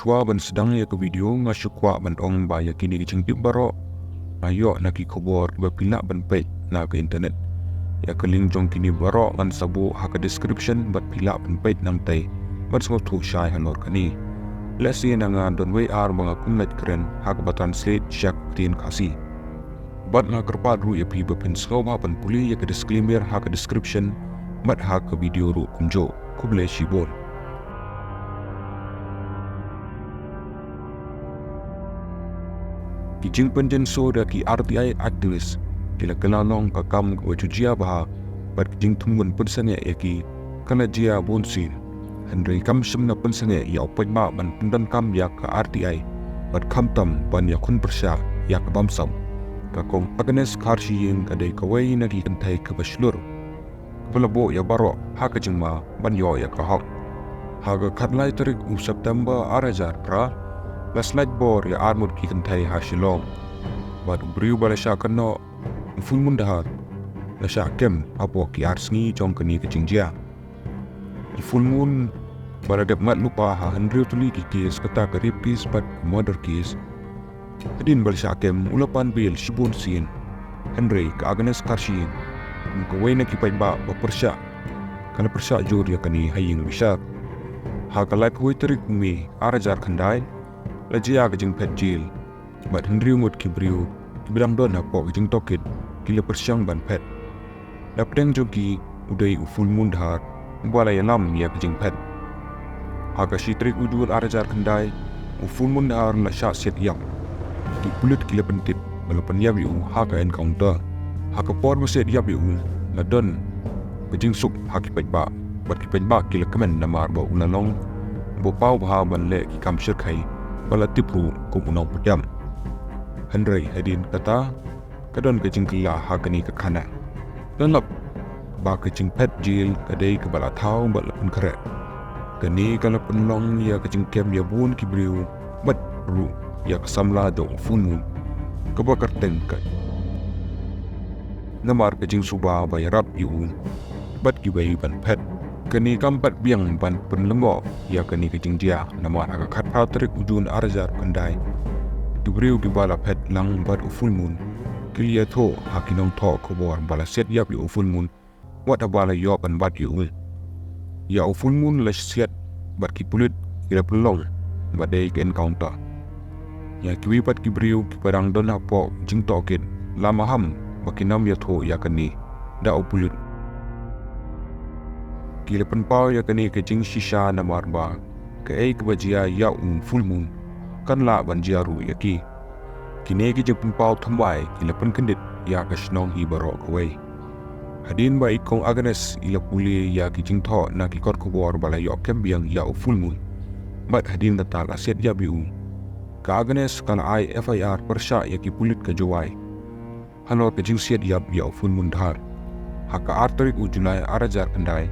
shwa ban sedang ya ke video ngasukwa ban ong ba ya kini ke Jingtip baro ayo nak ki khobor ba pilak ban page na ke internet ya ke link jong kini baro kan sabu ha ke description bat pilak ban page nang tai bat semua tu syai hanor kani lesi nanga don way ar banga kumlet keren ha ke ba translate syak tin kasi bat na kerpat ru ya pi ba pen ba ban puli ya ke disclaimer ha ke description bat ha ke video ru kunjo KHUBLEI SHIBUN. Ki Jingpen so da ki RTI activist kila kelalong kakam ke Jingjia Bashisha bat Jingtip pensenge ki kana jia bonsin Henry kam semna pensenge ya opema ban pendan kam ya ke RTI bat kamtam ban ya kun persya ya ke bamsam kakong agnes karshiying kadai kawai na ki kentai ke baslur pelabo ya baro ha ke jingma ban yo ya ke hak ha ke khatlai tarik September arajar pra la slide board ya armut ki kentai ha shilong bat briu bala sha kano full mundahat la sha kem apo ki arsni jong kani ke Jingjia di full moon bala dep mat lupa ha Henry tuli ki kes kata ke rape case bat murder case hadin bala sha kem ulapan bil SHIBUN sin Henry ke Agnes Karshin ko wena ki pai ba persya kana persya jur ya kani haying bisar ha ka like wi tarik mi arajar khandai la jia ke jing pet jil bat Henry ngut ki briu ki bidang don apo ke jing tokit ki le persyang ban pet dapdeng jogi udai full moon dhar bala ya lam ya ke jing pet ha ka shi trik udul arajar khandai full moon dhar la sha set yam ki pulit ki le pentit bala penyab yu ha ka encounter ha ka por meset yab yu la don ke jing suk ha ki pet ba bat ki pet ba ki le kemen namar ba ulalong bo pau ba ban le ki kam shir khai bala tipru ko unau pediam Henry hadin kata kadon ke jingkila ha kani ke khana dan lap ba ke jing pet jil kadai ke bala thau bala pun kare kani kala penlong ya ke jing kem ya bun ki briu bat ru ya ke samla do funun ke bakar teng ka namar ke jing suba ba yarap yu bat ki bai ban pet kani kampat biang ban penlengo ya kani ke Jingjia namar aga khat patrik ujun arjar kandai dubriu ki bala pet lang bat full moon kilia tho hakinong tho khobor bala set yap yu full moon wat bala yo ban bat yu ya full moon la set bat ki pulit kira pelong badai ke encounter ya ki bat ki briu ki parang don apo jing tokit lama ham bakinam ya tho ya kani da pulit ki le penpau ya kani ke Jingshisha namar ba ke ai ke bajia ya full moon kan la ban jiaru ya ki kini ki jeng penpau thambai ki le pen kendit ya ke snong hi baro kawai hadin ba ikong Agnes ila puli ya ki jing tho na ki kot khobor bala yo kem biang ya full moon bat hadin kata la set ya biu ka Agnes kan ai FIR persya ya ki pulit ke jawai hanor ke jing set ya full moon dhar haka arterik ujulai arajar kendai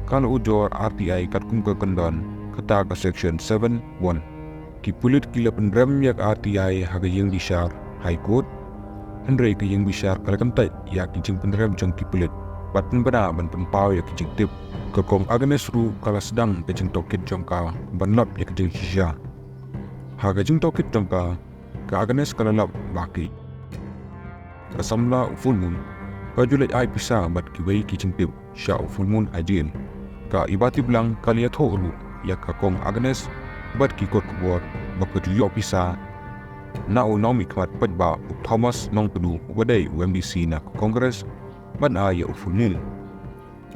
kan ujor RTI kat kum ke kendon kata ke section 7.1 ki pulit ki lepen rem yak RTI haga yang disar high court Henry ke yang bisar kala kentai ya ki jing penrem jong ki pulit bat bana ban penpau ya ki Jingtip ke kong Agnes ru kala sedang ke jing tokit jongka ban lap ya ki Jingshisha haga jing tokit jongka ke Agnes kala lap baki kasamla full moon ka julet ai pisa bat ki wei ki Jingtip sha full moon ajin ka ibati blang kalia tho ru ya ka kong Agnes bat ki kot kubor bakut yo pisa na unomi kmat patba Thomas nong tudu wadai UMBC na Congress ban aya full moon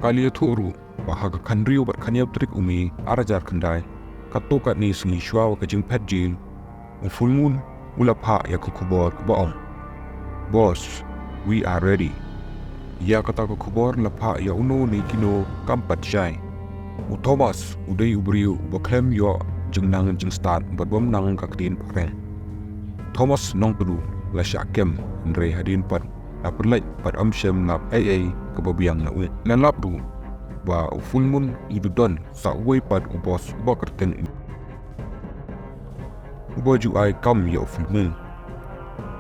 kalia tho ru bahaga kanriu bat khanyab trik umi arajar khandai katoka ni sni shwa ka jing pet jil full moon ulapha ya ku kubor baom boss we are ready ya kata ko kubor lapha ya uno ni kino kampat jai Thomas udai ubriu baklem yo jengnang jeng start berbom nang kakdin pare Thomas nong tudu la syakem Andre hadin pat aperlai pat amshem lap AA kebabiang na we lap du ba full moon idu don sa we pat ubos bakerten uboju ai kam yo full moon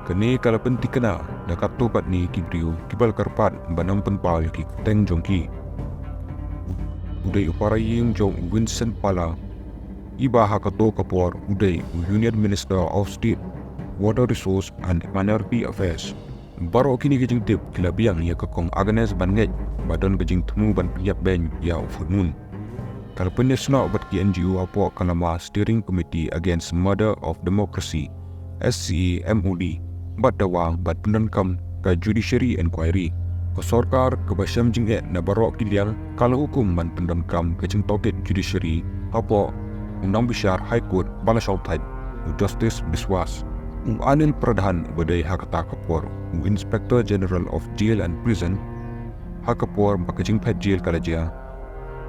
kene kala penting kena dekat topat ni kibriu kibal karpat banam penpau ki teng jongki udai uparaying jong Vincent pala iba hakato kapor uday Union Minister of State Water Resource and Minority Affairs. Baro kini Jingtip kila biang ya kakong Agnes Bangay badon kajing temu ban piap ben ya ufunun. Kalpunya sena obat ki NGO apo kalama Steering Committee Against Murder of Democracy SCAMOD bat dawang bat pendankam ke Judiciary Inquiry ke sorkar ke basyam jing'e na barok kiliang kalau hukum ban pendankam ke jingtoket Judiciary apo undang bisyar High Court Balasautai Justice Biswas Anil Pradhan badai hakata kapor Inspector General of Jail and Prison hakapor bakajing pet jail kalajia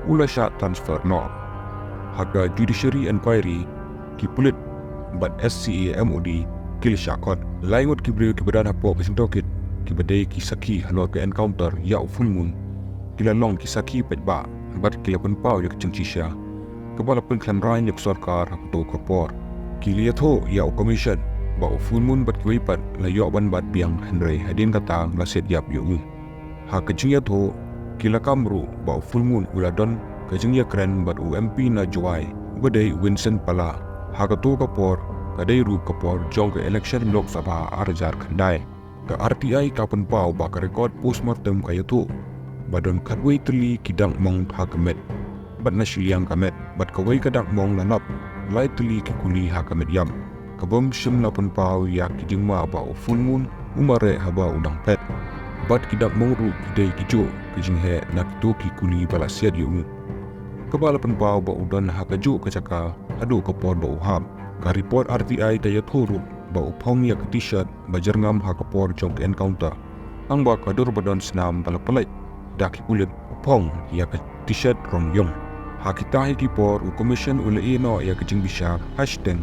ula sya transfer no haka Judiciary Inquiry ki pulit bat SCAMOD kil syakot laingot ki beliau kibadan hapo kesintokit ki badai ki saki halor ke encounter ya full moon kila long ki saki pet ba bat kila pun pau ya Jingshisha kebala pun klan rain ya sarkar hakto kapor ki liatho ya commission ba full moon bat ki wipat la yo ban bat biang Henry hadin kata laset yap yu ha kejingya tho kila kamru ba full moon uladon kejingya kren bat UMP na juai badai Vincent Pala hakato kapor kadai ru kapor jong ke election lok sabha arjar khandai ke RTI kapan pau ba ka record postmortem kayato badon kadwai tli kidang mong hakamet bat na shiliang kamet bat kawai kadang mong lanap lai tli ki kuli hakamet yam kabom shim na pun pau ya kijingma ba full moon umare haba udang pet bat kidak mongru kidai kijo kijinghe nak to ki kuli balasiat yu kebala pun pau ba udan hakajo kacaka adu kapor ba uham ka report RTI daya thoru ba upong ya t-shirt bajarngam hakapor jong encounter ang ba kadur badon senam balapalai dak kulit upong ya t-shirt rom yong hakita ki por commission ula ino ya kijing bisha hashtag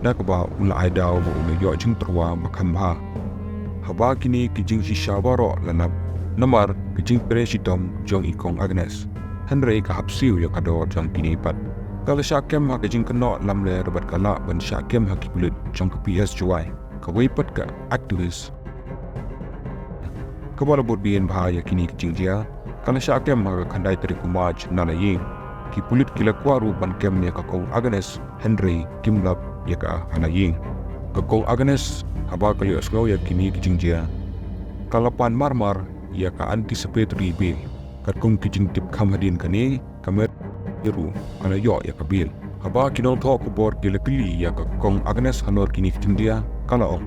dak ba ula aidao ba ula yo jing terwa bakamba haba kini Jingshisha baro lanap namar kijing presidom jong ikong Agnes Henry ka hapsiu ya kador jong pinipat kalau syakem ha kijing keno lamle rebat kala ban syakem ha kikulit jong ke PS juai ka wipat ka aktivis kabala bodbien bahaya kini kijingjia kalau syakem ha kandai teri kumaj nalaying ki pulit kila kwaru ban kem ne ka kong Agnes Henry kimlap ya ka hanaying ka kong Agnes haba kali asgau ya kini kijingjia kalapan marmar ya ka anticipatory bill kat kong Jingtip kamhadin kani kamer iru ana yo ya kabil haba kinong tho ko bor kila pili ya ka kong Agnes hanor kini kijingjia kala ong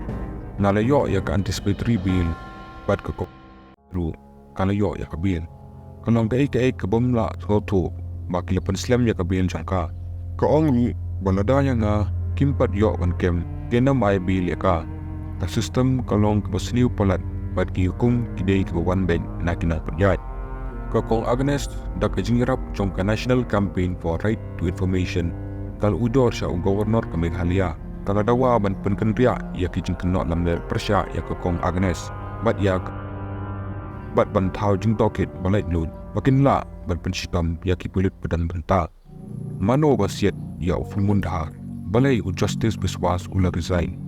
nala yo ya ka anticipatory bill bat ka kong iru kala yo ya kabil kanong kai ka bomla tho ba kila penslam ya kabil jangka ka ong ni baladaya nga kimpat yo ban kem kena mai bil ya ka ta sistem kalong kebasliu palat bat ki hukum kidai ke wan ben nakina perjat ka kong Agnes dak jingrap jong ka National Campaign for Right to Information kal udor sya governor ka Meghalaya kala dawa ban penkendria ya ki jing kenok lam der persya ya ka kong Agnes bat ya bat ban thau jing toket balai lun makin la ban pensitam ya ki pulit pedan benta mano basiat ya fulmundha balai justice Biswas ula resign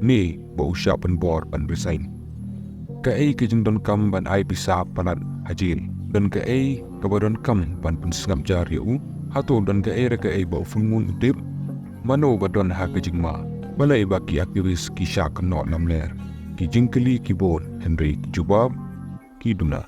ni ba usya pen bor ban resign ka ai ke jing don kam ban ai bisa panat hajil dan ka ai ka badon kam ban pensngap jar yu hato dan ka ai ka ai ba fulmun udip mano badon ha ke jing ma balai ba ki aktivis ki sya kenok namler ki jing keli ki bon Henry jubab ki duna